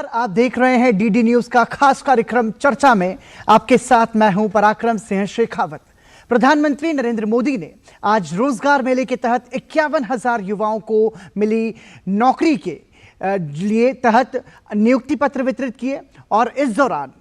आप देख रहे हैं डीडी न्यूज का खास कार्यक्रम चर्चा में। आपके साथ मैं हूं पराक्रम सिंह शेखावत। प्रधानमंत्री नरेंद्र मोदी ने आज रोजगार मेले के तहत 51,000 युवाओं को मिली नौकरी के लिए तहत नियुक्ति पत्र वितरित किए और इस दौरान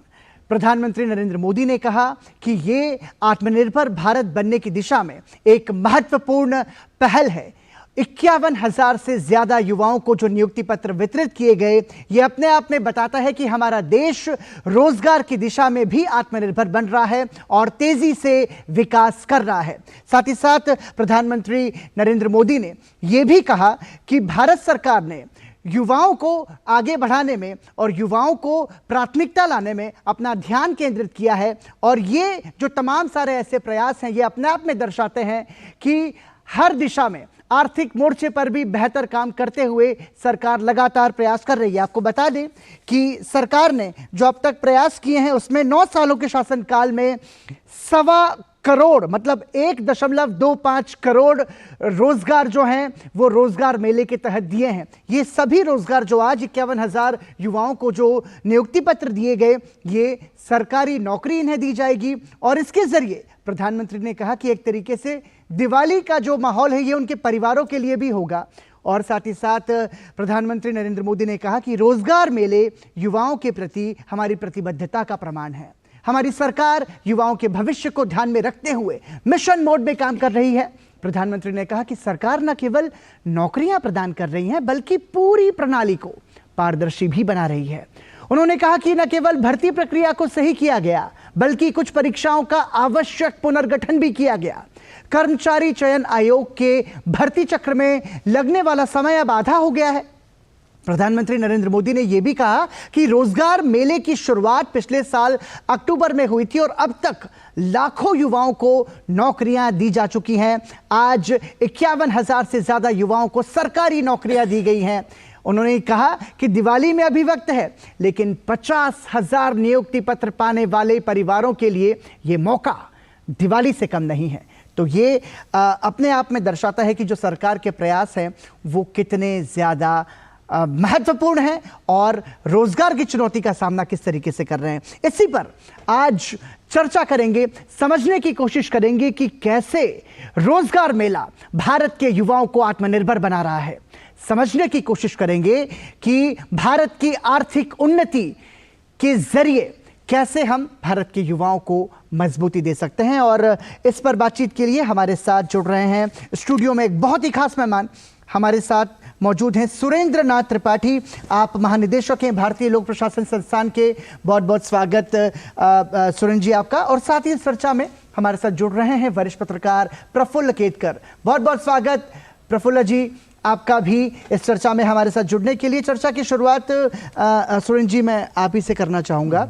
प्रधानमंत्री नरेंद्र मोदी ने कहा कि ये आत्मनिर्भर भारत बनने की दिशा में एक महत्वपूर्ण पहल है। 51,000 से ज्यादा युवाओं को जो नियुक्ति पत्र वितरित किए गए, ये अपने आप में बताता है कि हमारा देश रोजगार की दिशा में भी आत्मनिर्भर बन रहा है और तेजी से विकास कर रहा है। साथ ही साथ प्रधानमंत्री नरेंद्र मोदी ने यह भी कहा कि भारत सरकार ने युवाओं को आगे बढ़ाने में और युवाओं को प्राथमिकता लाने में अपना ध्यान केंद्रित किया है और ये जो तमाम सारे ऐसे प्रयास हैं, ये अपने आप में दर्शाते हैं कि हर दिशा में आर्थिक मोर्चे पर भी बेहतर काम करते हुए सरकार लगातार प्रयास कर रही है। आपको बता दें कि सरकार ने जो अब तक प्रयास किए हैं उसमें 9 सालों के शासनकाल में 1.25 करोड़ मतलब 1.25 करोड़ रोजगार जो हैं वो रोजगार मेले के तहत दिए हैं। ये सभी रोजगार जो आज 51,000 युवाओं को जो नियुक्ति पत्र दिए गए, ये सरकारी नौकरी इन्हें दी जाएगी और इसके जरिए प्रधानमंत्री ने कहा कि एक तरीके से दिवाली का जो माहौल है ये उनके परिवारों के लिए भी होगा। और साथ ही साथ प्रधानमंत्री नरेंद्र मोदी ने कहा कि रोजगार मेले युवाओं के प्रति हमारी प्रतिबद्धता का प्रमाण है। हमारी सरकार युवाओं के भविष्य को ध्यान में रखते हुए मिशन मोड में काम कर रही है। प्रधानमंत्री ने कहा कि सरकार न केवल नौकरियां प्रदान कर रही है बल्कि पूरी प्रणाली को पारदर्शी भी बना रही है। उन्होंने कहा कि न केवल भर्ती प्रक्रिया को सही किया गया बल्कि कुछ परीक्षाओं का आवश्यक पुनर्गठन भी किया गया। कर्मचारी चयन आयोग के भर्ती चक्र में लगने वाला समय अब आधा हो गया है। प्रधानमंत्री नरेंद्र मोदी ने यह भी कहा कि रोजगार मेले की शुरुआत पिछले साल अक्टूबर में हुई थी और अब तक लाखों युवाओं को नौकरियां दी जा चुकी हैं। आज 51,000 से ज्यादा युवाओं को सरकारी नौकरियां दी गई हैं। उन्होंने कहा कि दिवाली में अभी वक्त है, लेकिन 50,000 नियुक्ति पत्र पाने वाले परिवारों के लिए यह मौका दिवाली से कम नहीं है। तो ये अपने आप में दर्शाता है कि जो सरकार के प्रयास हैं वो कितने ज्यादा महत्वपूर्ण है और रोजगार की चुनौती का सामना किस तरीके से कर रहे हैं। इसी पर आज चर्चा करेंगे, समझने की कोशिश करेंगे कि कैसे रोजगार मेला भारत के युवाओं को आत्मनिर्भर बना रहा है। समझने की कोशिश करेंगे कि भारत की आर्थिक उन्नति के जरिए कैसे हम भारत के युवाओं को मजबूती दे सकते हैं। और इस पर बातचीत के लिए हमारे साथ जुड़ रहे हैं स्टूडियो में एक बहुत ही खास मेहमान हमारे साथ मौजूद हैं। सुरेंद्र नाथ त्रिपाठी, आप महानिदेशक हैं भारतीय लोक प्रशासन संस्थान के। बहुत बहुत स्वागत सुरेंद्र जी आपका। और साथ ही इस चर्चा में हमारे साथ जुड़ रहे हैं वरिष्ठ पत्रकार प्रफुल्ल केतकर। बहुत बहुत स्वागत प्रफुल्ल जी आपका भी इस चर्चा में हमारे साथ जुड़ने के लिए। चर्चा की शुरुआत सुरेंद्र जी मैं आप ही से करना चाहूँगा।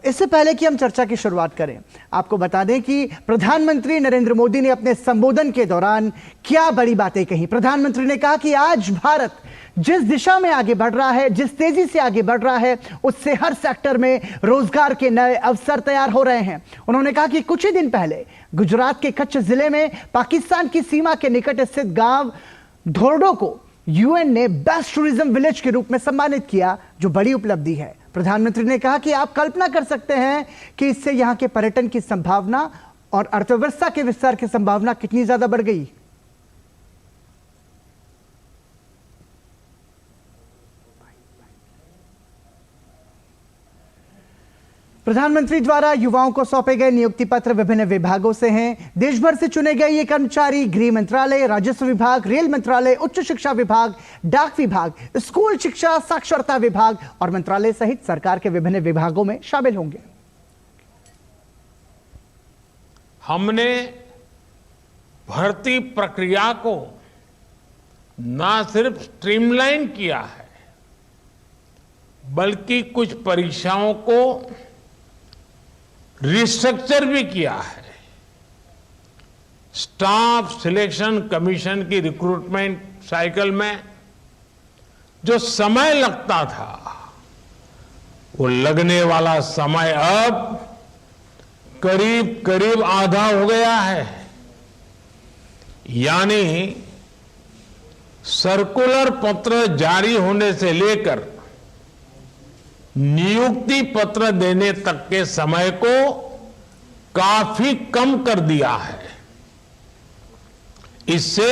इससे पहले कि हम चर्चा की शुरुआत करें, आपको बता दें कि प्रधानमंत्री नरेंद्र मोदी ने अपने संबोधन के दौरान क्या बड़ी बातें कही। प्रधानमंत्री ने कहा कि आज भारत जिस दिशा में आगे बढ़ रहा है, जिस तेजी से आगे बढ़ रहा है, उससे हर सेक्टर में रोजगार के नए अवसर तैयार हो रहे हैं। उन्होंने कहा कि कुछ ही दिन पहले गुजरात के कच्छ जिले में पाकिस्तान की सीमा के निकट स्थित गांव धोर्डो को यूएन ने बेस्ट टूरिज्म विलेज के रूप में सम्मानित किया, जो बड़ी उपलब्धि है। प्रधानमंत्री ने कहा कि आप कल्पना कर सकते हैं कि इससे यहां के पर्यटन की संभावना और अर्थव्यवस्था के विस्तार की संभावना कितनी ज्यादा बढ़ गई। प्रधानमंत्री द्वारा युवाओं को सौंपे गए नियुक्ति पत्र विभिन्न विभागों से हैं। देश भर से चुने गए ये कर्मचारी गृह मंत्रालय, राजस्व विभाग, रेल मंत्रालय, उच्च शिक्षा विभाग, डाक विभाग, स्कूल शिक्षा साक्षरता विभाग और मंत्रालय सहित सरकार के विभिन्न विभागों में शामिल होंगे। हमने भर्ती प्रक्रिया को न सिर्फ स्ट्रीमलाइन किया है बल्कि कुछ परीक्षाओं को रिस्ट्रक्चर भी किया है। स्टाफ सिलेक्शन कमीशन की रिक्रूटमेंट साइकिल में जो समय लगता था वो लगने वाला समय अब करीब करीब आधा हो गया है। यानी सर्कुलर पत्र जारी होने से लेकर नियुक्ति पत्र देने तक के समय को काफी कम कर दिया है। इससे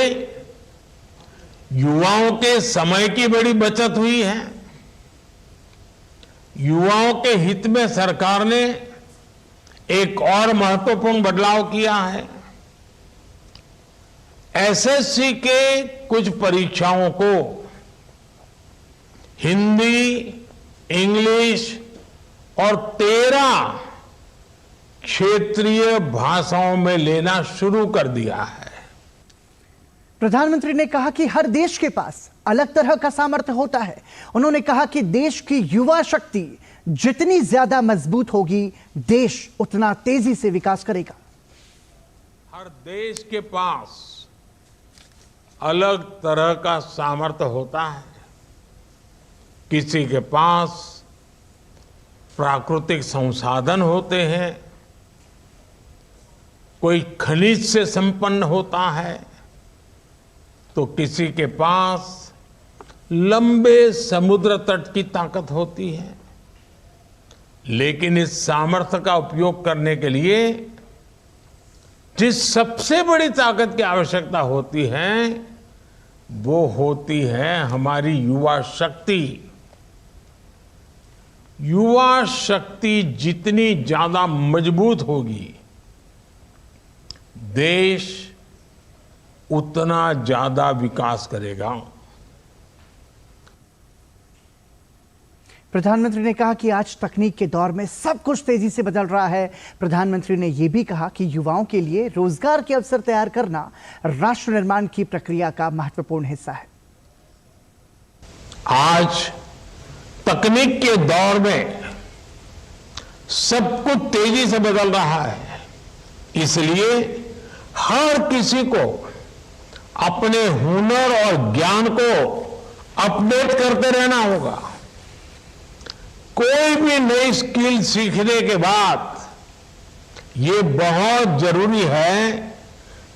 युवाओं के समय की बड़ी बचत हुई है। युवाओं के हित में सरकार ने एक और महत्वपूर्ण बदलाव किया है। एसएससी के कुछ परीक्षाओं को हिंदी, इंग्लिश और 13 क्षेत्रीय भाषाओं में लेना शुरू कर दिया है। प्रधानमंत्री ने कहा कि हर देश के पास अलग तरह का सामर्थ्य होता है। उन्होंने कहा कि देश की युवा शक्ति जितनी ज्यादा मजबूत होगी, देश उतना तेजी से विकास करेगा। हर देश के पास अलग तरह का सामर्थ्य होता है। किसी के पास प्राकृतिक संसाधन होते हैं, कोई खनिज से संपन्न होता है, तो किसी के पास लंबे समुद्र तट की ताकत होती है। लेकिन इस सामर्थ्य का उपयोग करने के लिए जिस सबसे बड़ी ताकत की आवश्यकता होती है, वो होती है हमारी युवा शक्ति। युवा शक्ति जितनी ज्यादा मजबूत होगी, देश उतना ज्यादा विकास करेगा। प्रधानमंत्री ने कहा कि आज तकनीक के दौर में सब कुछ तेजी से बदल रहा है। प्रधानमंत्री ने यह भी कहा कि युवाओं के लिए रोजगार के अवसर तैयार करना राष्ट्र निर्माण की प्रक्रिया का महत्वपूर्ण हिस्सा है। आज तकनीक के दौर में सब कुछ तेजी से बदल रहा है, इसलिए हर किसी को अपने हुनर और ज्ञान को अपडेट करते रहना होगा। कोई भी नई स्किल सीखने के बाद ये बहुत जरूरी है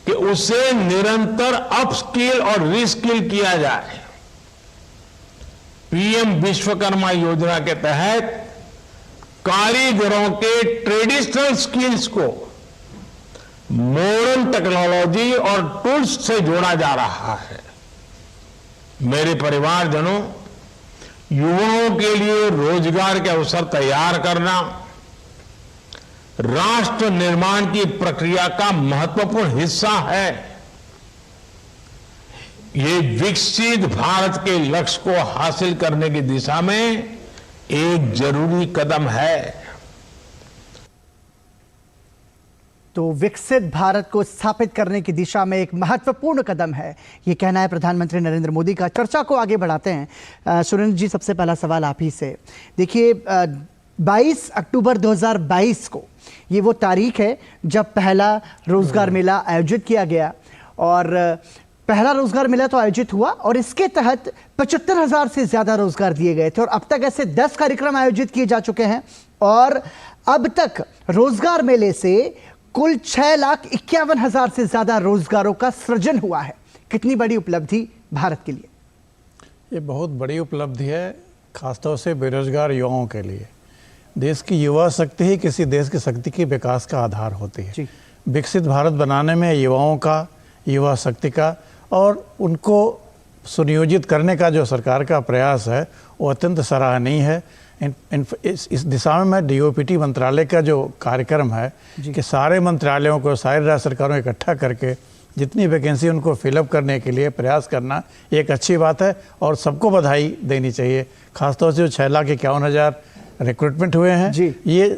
कि उसे निरंतर अपस्किल और रीस्किल किया जाए। पीएम विश्वकर्मा योजना के तहत कारीगरों के ट्रेडिशनल स्किल्स को मॉडर्न टेक्नोलॉजी और टूल्स से जोड़ा जा रहा है। मेरे परिवारजनों, युवाओं के लिए रोजगार के अवसर तैयार करना राष्ट्र निर्माण की प्रक्रिया का महत्वपूर्ण हिस्सा है। ये विकसित भारत के लक्ष्य को हासिल करने की दिशा में एक जरूरी कदम है। तो विकसित भारत को स्थापित करने की दिशा में एक महत्वपूर्ण कदम है, ये कहना है प्रधानमंत्री नरेंद्र मोदी का। चर्चा को आगे बढ़ाते हैं। सुरेंद्र जी, सबसे पहला सवाल आप ही से। देखिए, 22 अक्टूबर 2022 को ये वो तारीख है जब पहला रोजगार मेला आयोजित किया गया, और पहला रोजगार मेला तो आयोजित हुआ और इसके तहत 75,000 से ज्यादा रोजगार दिए गए थे, और अब तक ऐसे 10 कार्यक्रम आयोजित किए जा चुके हैं, और अब तक रोजगार मेले से कुल 6,51,000 से ज्यादा रोजगारों का सृजन हुआ है। कितनी बड़ी उपलब्धि भारत के लिए? ये बहुत बड़ी उपलब्धि है, खासतौर से बेरोजगार युवाओं के लिए। देश की युवा शक्ति ही किसी देश की शक्ति के विकास का आधार होती है। विकसित भारत बनाने में युवाओं का, युवा शक्ति का और उनको सुनियोजित करने का जो सरकार का प्रयास है, वो अत्यंत सराहनीय है। इस दिशा में मैं डीओपीटी मंत्रालय का जो कार्यक्रम है कि सारे मंत्रालयों को, सारी राज्य सरकारों को इकट्ठा करके जितनी वैकेंसी उनको फिलअप करने के लिए प्रयास करना एक अच्छी बात है और सबको बधाई देनी चाहिए। खासतौर से जो 6,51,000 रिक्रूटमेंट हुए हैं, ये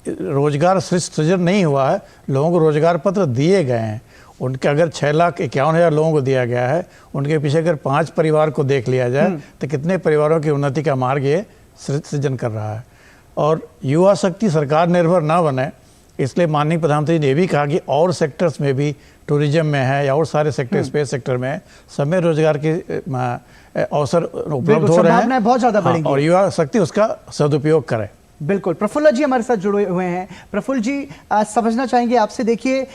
रोजगार सृजन नहीं हुआ है, लोगों को रोजगार पत्र दिए गए हैं। उनके अगर 6,51,000 लोगों को दिया गया है, उनके पीछे अगर 5 परिवार को देख लिया जाए तो कितने परिवारों की उन्नति का मार्ग ये सृजन कर रहा है। और युवा शक्ति सरकार निर्भर ना बने, इसलिए माननीय प्रधानमंत्री ने भी कहा कि और सेक्टर्स में भी, टूरिज्म में है या और सारे सेक्टर, स्पेस सेक्टर में सब में रोजगार के अवसर उपलब्ध हो रहे हैं, बहुत ज्यादा बढ़ेंगी और युवा शक्ति उसका सदुपयोग करे। बिल्कुल, प्रफुल्ल जी हमारे साथ जुड़े हुए हैं। प्रफुल्ल जी, समझना चाहेंगे आपसे, देखिए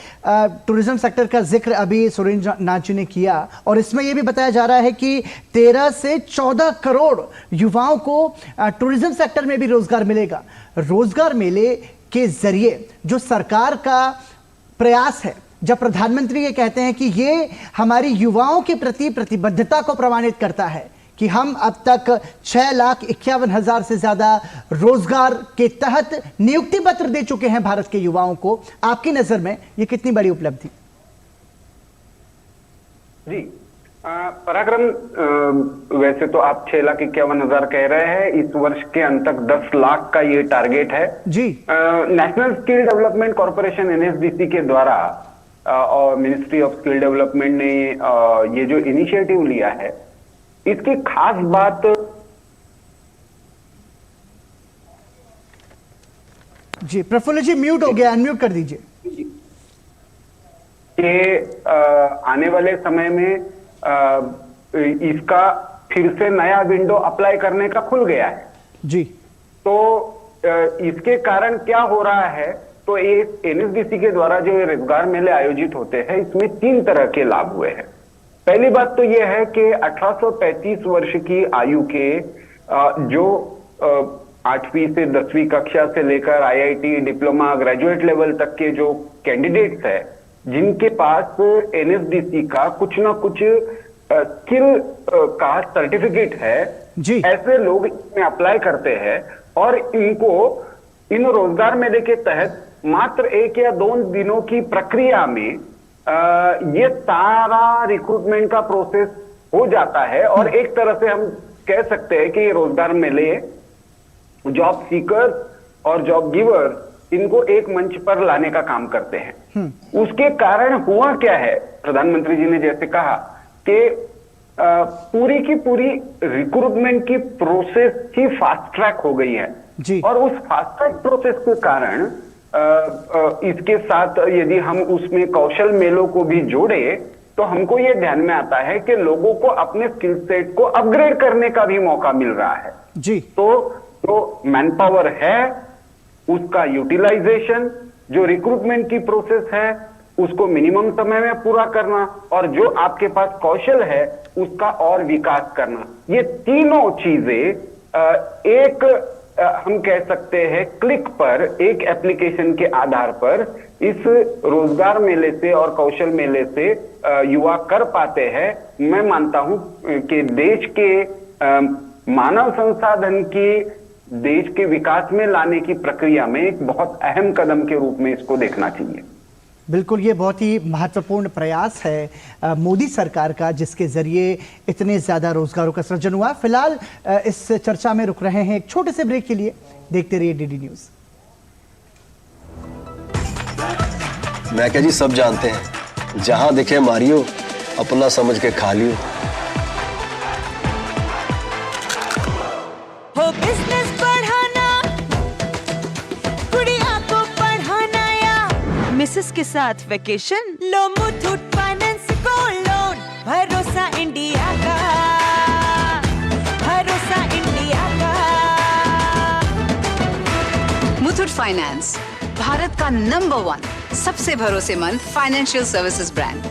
टूरिज्म सेक्टर का जिक्र अभी सुरेंद्र नाथ जी ने किया और इसमें यह भी बताया जा रहा है कि 13 से 14 करोड़ युवाओं को टूरिज्म सेक्टर में भी रोजगार मिलेगा। रोजगार मेले के जरिए जो सरकार का प्रयास है, जब प्रधानमंत्री ये कहते हैं कि ये हमारी युवाओं के प्रति प्रतिबद्धता को प्रमाणित करता है कि हम अब तक 6,51,000 से ज्यादा रोजगार के तहत नियुक्ति पत्र दे चुके हैं भारत के युवाओं को, आपकी नजर में ये कितनी बड़ी उपलब्धि? जी पराक्रम, वैसे तो आप 6,51,000 कह रहे हैं, इस वर्ष के अंत तक 10 लाख का ये टारगेट है जी। National skill development corporation NSDC के द्वारा और मिनिस्ट्री ऑफ स्किल डेवलपमेंट ने ये जो इनिशिएटिव लिया है, इसकी खास बात जी, प्रफुल्ल जी म्यूट हो गया, अनम्यूट कर दीजिए। कि आने वाले समय में इसका फिर से नया विंडो अप्लाई करने का खुल गया है जी। तो इसके कारण क्या हो रहा है, तो ये NSDC के द्वारा जो रोजगार मेले आयोजित होते हैं, इसमें 3 तरह के लाभ हुए हैं। पहली बात तो यह है कि 1835 वर्ष की आयु के जो 8वीं से 10वीं कक्षा से लेकर IIT, डिप्लोमा, ग्रेजुएट लेवल तक के जो कैंडिडेट्स है, जिनके पास NSDC का कुछ ना कुछ स्किल का सर्टिफिकेट है जी, ऐसे लोग इसमें अप्लाई करते हैं और इनको इन रोजगार मेले के तहत मात्र 1 या 2 दिनों की प्रक्रिया में ये सारा रिक्रूटमेंट का प्रोसेस हो जाता है और एक तरह से हम कह सकते हैं कि ये रोजगार मेले जॉब सीकर्स और जॉब गिवर्स इनको एक मंच पर लाने का काम करते हैं। उसके कारण हुआ क्या है, प्रधानमंत्री जी ने जैसे कहा कि पूरी की पूरी रिक्रूटमेंट की प्रोसेस ही फास्ट ट्रैक हो गई है जी। और उस फास्ट ट्रैक प्रोसेस के कारण इसके साथ यदि हम उसमें कौशल मेलों को भी जोड़े तो हमको ये ध्यान में आता है कि लोगों को अपने स्किल सेट को अपग्रेड करने का भी मौका मिल रहा है जी। तो जो मैन पावर है उसका यूटिलाइजेशन, जो रिक्रूटमेंट की प्रोसेस है उसको मिनिमम समय में पूरा करना और जो आपके पास कौशल है उसका और विकास करना, ये तीनों चीजें एक हम कह सकते हैं क्लिक पर, एक एप्लीकेशन के आधार पर इस रोजगार मेले से और कौशल मेले से युवा कर पाते हैं। मैं मानता हूं कि देश के मानव संसाधन की देश के विकास में लाने की प्रक्रिया में एक बहुत अहम कदम के रूप में इसको देखना चाहिए। बिल्कुल, ये बहुत ही महत्वपूर्ण प्रयास है मोदी सरकार का, जिसके जरिए इतने ज्यादा रोजगारों का सृजन हुआ। फिलहाल इस चर्चा में रुक रहे हैं एक छोटे से ब्रेक के लिए। देखते रहिए DD न्यूज। मैं क्या जी, सब जानते हैं, जहां दिखे मारियो, अपना समझ के खा लियो। हो बिजनेस बढ़ाना, गुड़िया को पढ़ाना या मिसेस के साथ वेकेशन, लो मुथूट फाइनेंस गोल्ड लोन, भरोसा इंडिया का, भरोसा इंडिया का। मुथूट फाइनेंस, भारत का नंबर 1 सबसे भरोसेमंद financial services brand.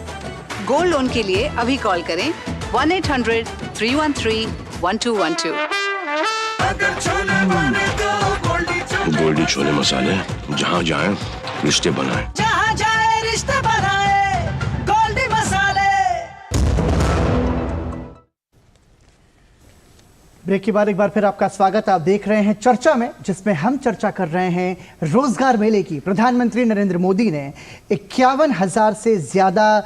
Gold loan के लिए अभी कॉल करें 1-800-313-1212। गोल्डी छोले मसाले, जहाँ जाए रिश्ते बनाए, जहाँ जाए रिश्ते बनाए, गोल्डी मसाले। ब्रेक के बाद एक बार फिर आपका स्वागत। आप देख रहे हैं चर्चा में, जिसमें हम चर्चा कर रहे हैं रोजगार मेले की। प्रधानमंत्री नरेंद्र मोदी ने 51,000 से ज्यादा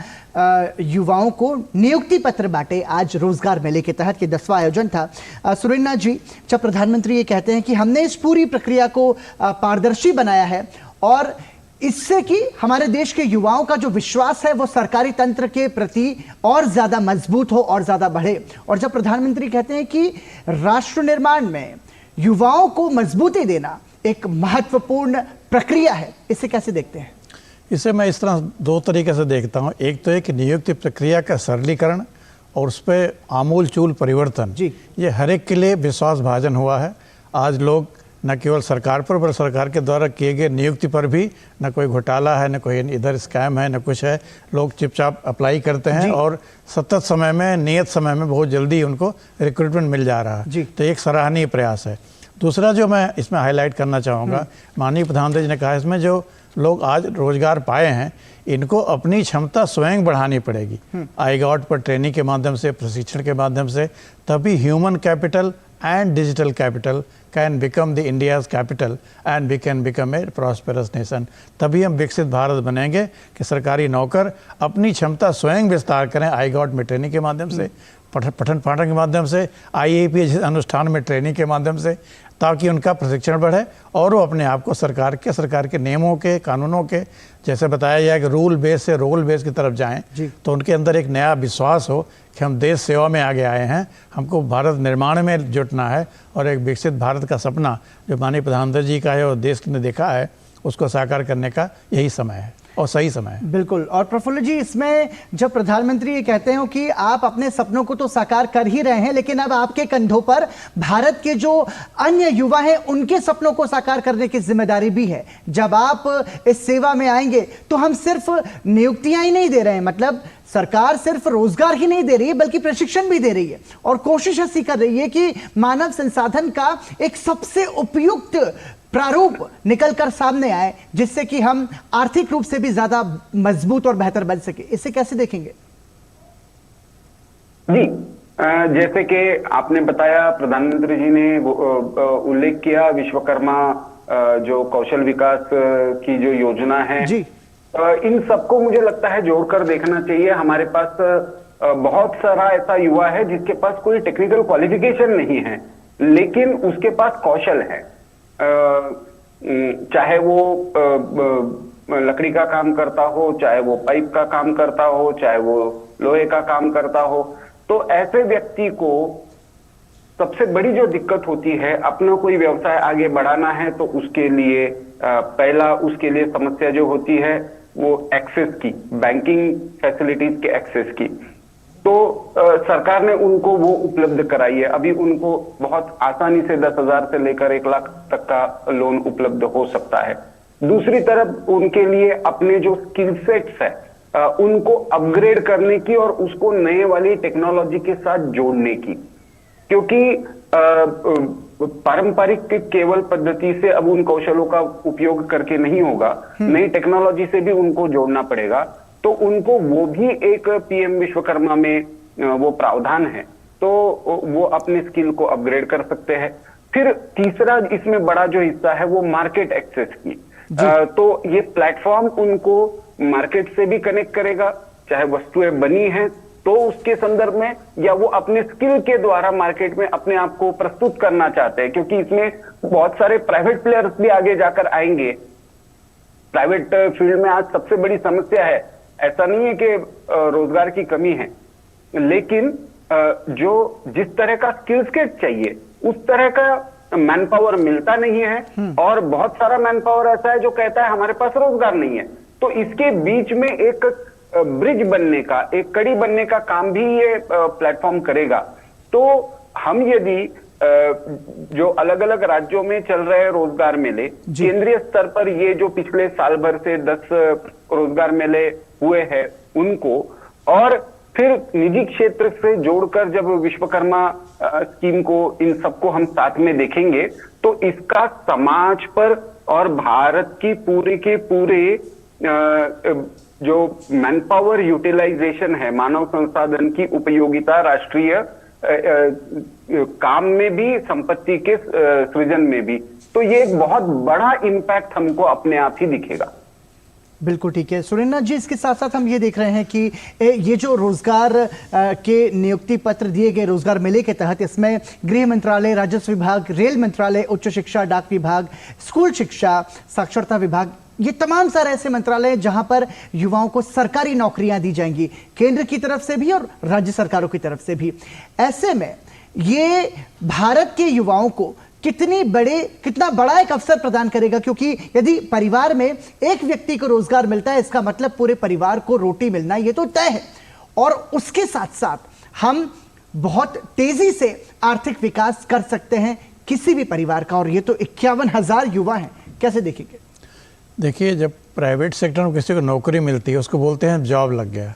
युवाओं को नियुक्ति पत्र बांटे आज रोजगार मेले के तहत, के 10वां आयोजन था। सुरेंद्र नाथ जी, जब प्रधानमंत्री ये कहते हैं कि हमने इस पूरी प्रक्रिया को पारदर्शी बनाया है और इससे कि हमारे देश के युवाओं का जो विश्वास है वो सरकारी तंत्र के प्रति और ज्यादा मजबूत हो और ज्यादा बढ़े, और जब प्रधानमंत्री कहते हैं कि राष्ट्र निर्माण में युवाओं को मजबूती देना एक महत्वपूर्ण प्रक्रिया है, इसे कैसे देखते हैं? इसे मैं इस तरह 2 तरीके से देखता हूँ। एक तो है कि नियुक्ति प्रक्रिया का सरलीकरण और उस पर आमूल चूल परिवर्तन जी। ये हर एक के लिए विश्वास भाजन हुआ है। आज लोग न केवल सरकार पर सरकार के द्वारा किए गए नियुक्ति पर भी न कोई घोटाला है, न कोई इधर स्कैम है, न कुछ है। लोग चुपचाप अप्लाई करते हैं और सतत समय में, नियत समय में बहुत जल्दी उनको रिक्रूटमेंट मिल जा रहा है। तो एक सराहनीय प्रयास है। दूसरा जो मैं इसमें हाईलाइट करना चाहूँगा, माननीय प्रधानमंत्री जी ने कहा इसमें जो लोग आज रोजगार पाए हैं इनको अपनी क्षमता स्वयं बढ़ानी पड़ेगी। आईगॉट पर ट्रेनिंग के माध्यम से, प्रशिक्षण के माध्यम से, तभी human capital and digital capital can become the India's capital and we can become a prosperous nation. तभी हम विकसित भारत बनेंगे कि सरकारी नौकर अपनी क्षमता स्वयं विस्तार करें आईगॉट में ट्रेनिंग के माध्यम से, पठन पाठन के माध्यम से, IAPS अनुष्ठान में ट्रेनिंग के माध्यम से, ताकि उनका प्रशिक्षण बढ़े और वो अपने आप को सरकार के नियमों के, कानूनों के, जैसे बताया जाए कि रूल बेस से रोल बेस की तरफ जाएं, तो उनके अंदर एक नया विश्वास हो कि हम देश सेवा में आगे आए हैं, हमको भारत निर्माण में जुटना है और एक विकसित भारत का सपना जो माननीय प्रधानमंत्री जी का है और देश ने देखा है उसको साकार करने का यही समय है और सही समय है। बिल्कुल। और प्रफुल्ल जी, इसमें जब प्रधानमंत्री ये कहते हैं कि आप अपने सपनों को तो साकार कर ही रहे हैं, लेकिन अब आपके कंधों पर भारत के जो अन्य युवा हैं उनके सपनों को साकार करने की जिम्मेदारी भी है। जब आप इस सेवा में आएंगे तो हम सिर्फ नियुक्तियां ही नहीं दे रहे हैं, मतलब सरकार सिर्फ रोजगार ही नहीं दे रही है बल्कि प्रशिक्षण भी दे रही है और कोशिश ऐसी कर रही है कि मानव संसाधन का एक सबसे उपयुक्त प्रारूप निकलकर सामने आए, जिससे कि हम आर्थिक रूप से भी ज्यादा मजबूत और बेहतर बन सके। इसे कैसे देखेंगे? जी, जैसे कि आपने बताया, प्रधानमंत्री जी ने उल्लेख किया विश्वकर्मा जो कौशल विकास की जो योजना है जी, इन सबको मुझे लगता है जोड़कर देखना चाहिए। हमारे पास बहुत सारा ऐसा युवा है जिसके पास कोई टेक्निकल क्वालिफिकेशन नहीं है, लेकिन उसके पास कौशल है। चाहे वो लकड़ी का काम करता हो, चाहे वो पाइप का काम करता हो, चाहे वो लोहे का काम करता हो, तो ऐसे व्यक्ति को सबसे बड़ी जो दिक्कत होती है, अपना कोई व्यवसाय आगे बढ़ाना है तो उसके लिए पहला उसके लिए समस्या जो होती है वो एक्सेस की, बैंकिंग फैसिलिटीज के एक्सेस की। तो सरकार ने उनको वो उपलब्ध कराई है। अभी उनको बहुत आसानी से 10,000 से लेकर 1 लाख तक का लोन उपलब्ध हो सकता है। दूसरी तरफ उनके लिए अपने जो स्किल सेट्स है उनको अपग्रेड करने की और उसको नए वाली टेक्नोलॉजी के साथ जोड़ने की, क्योंकि पारंपरिक केवल पद्धति से अब उन कौशलों का उपयोग करके नहीं होगा, नई टेक्नोलॉजी से भी उनको जोड़ना पड़ेगा। तो उनको वो भी एक PM विश्वकर्मा में वो प्रावधान है, तो वो अपने स्किल को अपग्रेड कर सकते हैं। फिर तीसरा इसमें बड़ा जो हिस्सा है वो मार्केट एक्सेस की, तो ये प्लेटफॉर्म उनको मार्केट से भी कनेक्ट करेगा, चाहे वस्तुएं बनी हैं तो उसके संदर्भ में, या वो अपने स्किल के द्वारा मार्केट में अपने आप को प्रस्तुत करना चाहते हैं, क्योंकि इसमें बहुत सारे प्राइवेट प्लेयर्स भी आगे जाकर आएंगे। प्राइवेट फील्ड में आज सबसे बड़ी समस्या है, ऐसा नहीं है कि रोजगार की कमी है, लेकिन जो जिस तरह का स्किल सेट चाहिए उस तरह का मैन पावर मिलता नहीं है, और बहुत सारा मैन पावर ऐसा है जो कहता है हमारे पास रोजगार नहीं है। तो इसके बीच में एक ब्रिज बनने का, एक कड़ी बनने का काम भी ये प्लेटफॉर्म करेगा। तो हम यदि जो अलग अलग राज्यों में चल रहे रोजगार मेले, केंद्रीय स्तर पर ये जो पिछले साल भर से 10 रोजगार मेले हुए हैं उनको, और फिर निजी क्षेत्र से जोड़कर जब विश्वकर्मा स्कीम को, इन सबको हम साथ में देखेंगे, तो इसका समाज पर और भारत की पूरे के पूरे जो मैन पावर यूटिलाइजेशन है, मानव संसाधन की उपयोगिता राष्ट्रीय काम में भी, संपत्ति के सृजन में भी, तो ये एक बहुत बड़ा इंपैक्ट हमको अपने आप ही दिखेगा। बिल्कुल ठीक है सुरेंद्र जी। इसके साथ साथ हम ये देख रहे हैं कि ये जो रोजगार के नियुक्ति पत्र दिए गए रोजगार मेले के तहत, इसमें गृह मंत्रालय, राजस्व विभाग, रेल मंत्रालय, उच्च शिक्षा, डाक विभाग, स्कूल शिक्षा, साक्षरता विभाग, ये तमाम सारे ऐसे मंत्रालय हैं जहां पर युवाओं को सरकारी नौकरियां दी जाएंगी, केंद्र की तरफ से भी और राज्य सरकारों की तरफ से भी। ऐसे में ये भारत के युवाओं को कितना बड़ा एक अवसर प्रदान करेगा, क्योंकि यदि परिवार में एक व्यक्ति को रोजगार मिलता है, इसका मतलब पूरे परिवार को रोटी मिलना ये तो तय है। और उसके साथ साथ हम बहुत तेजी से आर्थिक विकास कर सकते हैं किसी भी परिवार का, और ये तो 51,000 युवा हैं, कैसे देखेंगे? देखिए, जब प्राइवेट सेक्टर में किसी को नौकरी मिलती है उसको बोलते हैं जॉब लग गया,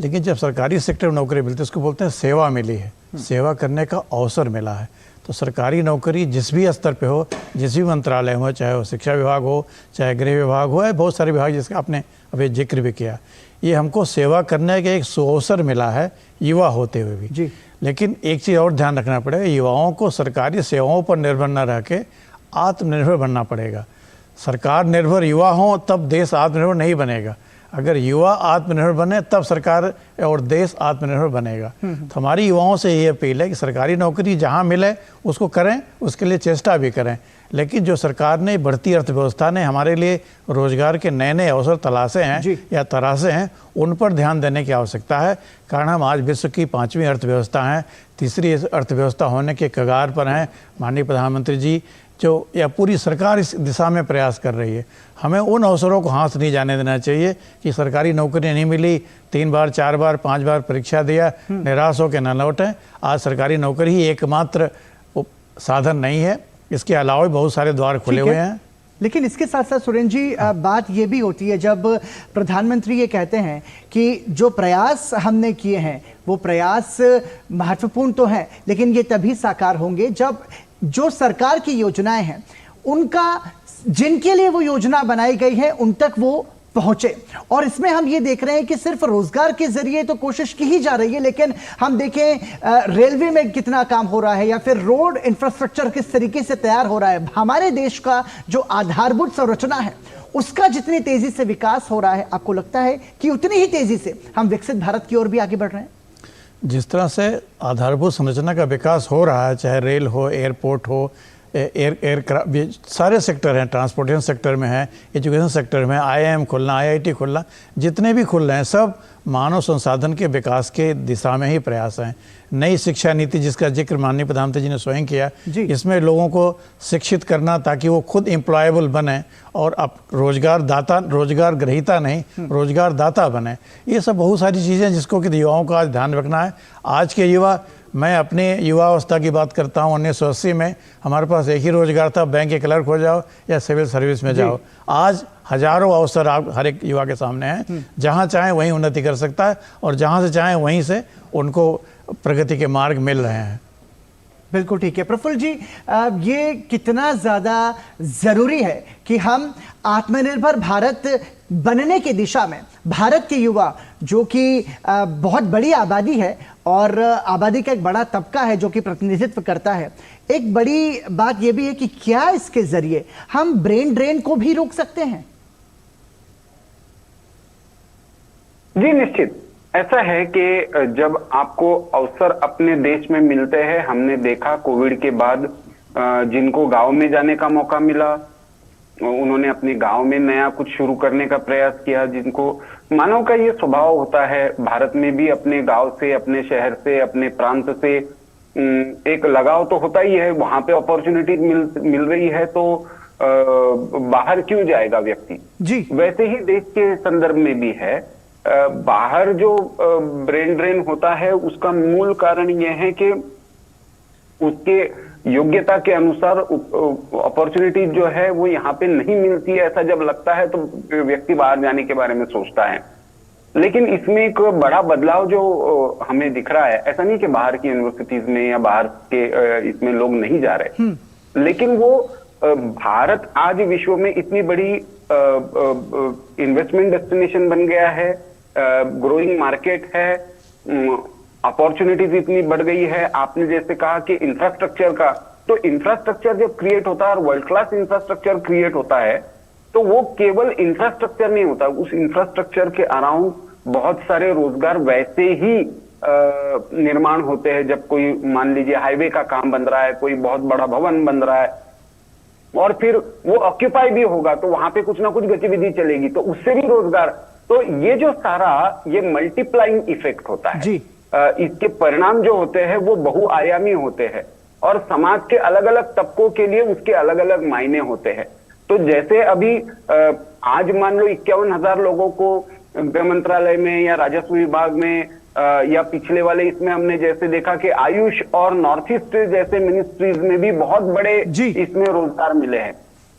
लेकिन जब सरकारी सेक्टर में नौकरी मिलती है उसको बोलते हैं सेवा मिली है, सेवा करने का अवसर मिला है। तो सरकारी नौकरी जिस भी स्तर पे हो, जिस भी मंत्रालय हो, चाहे वो शिक्षा विभाग हो, चाहे गृह विभाग हो, है बहुत सारे विभाग जिसका आपने अभी जिक्र भी किया, ये हमको सेवा करने का एक सुअवसर मिला है युवा होते हुए भी जी। लेकिन एक चीज़ और ध्यान रखना पड़ेगा, युवाओं को सरकारी सेवाओं पर निर्भर न रह के आत्मनिर्भर बनना पड़ेगा। सरकार निर्भर युवा हो तब देश आत्मनिर्भर नहीं बनेगा, अगर युवा आत्मनिर्भर बने तब सरकार और देश आत्मनिर्भर बनेगा। तो हमारी युवाओं से ये अपील है कि सरकारी नौकरी जहाँ मिले उसको करें, उसके लिए चेष्टा भी करें, लेकिन जो सरकार ने बढ़ती अर्थव्यवस्था ने हमारे लिए रोजगार के नए नए अवसर तलाशे हैं या तराशे हैं, उन पर ध्यान देने की आवश्यकता है। कारण हम आज विश्व की 5वीं अर्थव्यवस्था हैं, तीसरी अर्थव्यवस्था होने के कगार पर हैं। माननीय प्रधानमंत्री जी जो या पूरी सरकार इस दिशा में प्रयास कर रही है। हमें उन अवसरों को हाथ नहीं जाने देना चाहिए कि सरकारी नौकरी नहीं मिली, 3 बार 4 बार 5 बार परीक्षा दिया, निराश होकर न लौटें। आज सरकारी नौकरी ही एकमात्र साधन नहीं है, इसके अलावा भी बहुत सारे द्वार खुले हुए हैं। लेकिन इसके साथ साथ सुरेंद्र जी, बात ये भी होती है जब प्रधानमंत्री ये कहते हैं कि जो प्रयास हमने किए हैं वो प्रयास महत्वपूर्ण तो हैं, लेकिन ये तभी साकार होंगे जब जो सरकार की योजनाएं हैं उनका, जिनके लिए वो योजना बनाई गई है, उन तक वो पहुंचे। और इसमें हम ये देख रहे हैं कि सिर्फ रोजगार के जरिए तो कोशिश की ही जा रही है, लेकिन हम देखें रेलवे में कितना काम हो रहा है या फिर रोड इंफ्रास्ट्रक्चर किस तरीके से तैयार हो रहा है। हमारे देश का जो आधारभूत संरचना है उसका जितनी तेजी से विकास हो रहा है, आपको लगता है कि उतनी ही तेजी से हम विकसित भारत की ओर भी आगे बढ़ रहे हैं? जिस तरह से आधारभूत संरचना का विकास हो रहा है, चाहे रेल हो, एयरपोर्ट हो, एयरक्राफ्ट, सारे सेक्टर हैं, ट्रांसपोर्टेशन सेक्टर में है, एजुकेशन सेक्टर में, IIM खुलना, IIT खुलना, जितने भी खुल रहे हैं सब मानव संसाधन के विकास के दिशा में ही प्रयास हैं। नई शिक्षा नीति जिसका जिक्र माननीय प्रधानमंत्री जी ने स्वयं किया, इसमें लोगों को शिक्षित करना ताकि वो खुद एम्प्लॉयबल बने और अब रोजगार ग्रहीता नहीं, रोजगार दाता बने। ये सब बहुत सारी चीज़ें जिसको कि युवाओं का आज ध्यान रखना है। आज के युवा, मैं अपने युवावस्था की बात करता हूँ, 1980 में हमारे पास एक ही रोजगार था, बैंक के क्लर्क हो जाओ या सिविल सर्विस में जाओ। आज हजारों अवसर आप हर एक युवा के सामने हैं, जहाँ चाहें वहीं उन्नति कर सकता है और जहाँ से चाहें वहीं से उनको प्रगति के मार्ग मिल रहे हैं। बिल्कुल ठीक है प्रफुल्ल जी, ये कितना ज़्यादा ज़रूरी है कि हम आत्मनिर्भर भारत बनने की दिशा में भारत के युवा, जो कि बहुत बड़ी आबादी है और आबादी का एक बड़ा तबका है जो कि प्रतिनिधित्व करता है, एक बड़ी बात यह भी है कि क्या इसके जरिए हम ब्रेन ड्रेन को भी रोक सकते हैं? जी निश्चित, ऐसा है कि जब आपको अवसर अपने देश में मिलते हैं, हमने देखा कोविड के बाद जिनको गांव में जाने का मौका मिला, उन्होंने अपने गांव में नया कुछ शुरू करने का प्रयास किया। जिनको, मानव का ये स्वभाव होता है, भारत में भी अपने गांव से, अपने शहर से, अपने प्रांत से एक लगाव तो होता ही है। वहां पे अपॉर्चुनिटी मिल रही है तो बाहर क्यों जाएगा व्यक्ति जी। वैसे ही देश के संदर्भ में भी है, बाहर जो ब्रेन ड्रेन होता है उसका मूल कारण यह है कि उसके योग्यता के अनुसार अपॉर्चुनिटी जो है वो यहाँ पे नहीं मिलती है। ऐसा जब लगता है तो व्यक्ति बाहर जाने के बारे में सोचता है। लेकिन इसमें एक बड़ा बदलाव जो हमें दिख रहा है, ऐसा नहीं कि बाहर की यूनिवर्सिटीज में या बाहर के इसमें लोग नहीं जा रहे, लेकिन वो भारत आज विश्व में इतनी बड़ी इन्वेस्टमेंट डेस्टिनेशन बन गया है, ग्रोइंग मार्केट है, अपॉर्चुनिटीज इतनी बढ़ गई है। आपने जैसे कहा कि इंफ्रास्ट्रक्चर का, तो इंफ्रास्ट्रक्चर जब क्रिएट होता है और वर्ल्ड क्लास इंफ्रास्ट्रक्चर क्रिएट होता है तो वो केवल इंफ्रास्ट्रक्चर नहीं होता, उस इंफ्रास्ट्रक्चर के अराउंड बहुत सारे रोजगार वैसे ही निर्माण होते हैं। जब कोई, मान लीजिए हाईवे का काम बन रहा है, कोई बहुत बड़ा भवन बन रहा है और फिर वो ऑक्यूपाई भी होगा तो वहां पे कुछ ना कुछ गतिविधि चलेगी, तो उससे भी रोजगार। तो ये जो सारा ये मल्टीप्लाइंग इफेक्ट होता है जी। इसके परिणाम जो होते हैं वो बहुआयामी होते हैं और समाज के अलग अलग तबकों के लिए उसके अलग अलग मायने होते हैं। तो जैसे अभी आज मान लो 51,000 लोगों को गृह मंत्रालय में या राजस्व विभाग में या पिछले वाले इसमें हमने जैसे देखा कि आयुष और नॉर्थ ईस्ट जैसे मिनिस्ट्रीज में भी बहुत बड़े इसमें रोजगार मिले हैं।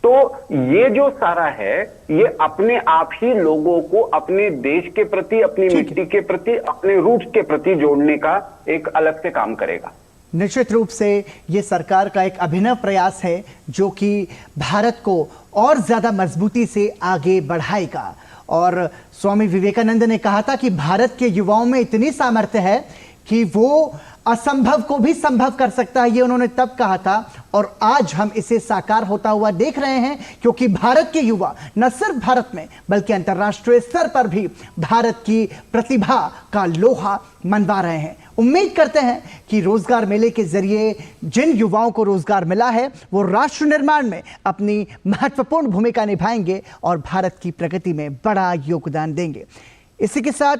तो ये जो सारा है ये अपने आप ही लोगों को अपने देश के प्रति, अपनी मिट्टी के प्रति, अपने रूट्स के प्रति जोड़ने का एक अलग से काम करेगा। निश्चित रूप से ये सरकार का एक अभिनव प्रयास है जो कि भारत को और ज्यादा मजबूती से आगे बढ़ाएगा। और स्वामी विवेकानंद ने कहा था कि भारत के युवाओं में इतनी सामर्थ्य है कि वो असंभव को भी संभव कर सकता है, ये उन्होंने तब कहा था। और आज हम इसे साकार होता हुआ देख रहे हैं क्योंकि भारत के युवा न सिर्फ भारत में बल्कि अंतर्राष्ट्रीय स्तर पर भी भारत की प्रतिभा का लोहा मनवा रहे हैं। उम्मीद करते हैं कि रोजगार मेले के जरिए जिन युवाओं को रोजगार मिला है वो राष्ट्र निर्माण में अपनी महत्वपूर्ण भूमिका निभाएंगे और भारत की प्रगति में बड़ा योगदान देंगे। इसी के साथ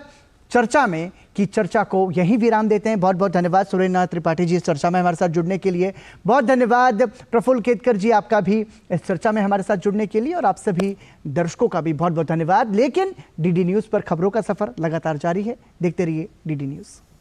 चर्चा को यहीं विराम देते हैं। बहुत बहुत धन्यवाद सुरेंद्र त्रिपाठी जी इस चर्चा में हमारे साथ जुड़ने के लिए। बहुत धन्यवाद प्रफुल्ल केतकर जी आपका भी इस चर्चा में हमारे साथ जुड़ने के लिए। और आप सभी दर्शकों का भी बहुत बहुत धन्यवाद। लेकिन डीडी न्यूज़ पर खबरों का सफर लगातार जारी है, देखते रहिए डीडी न्यूज़।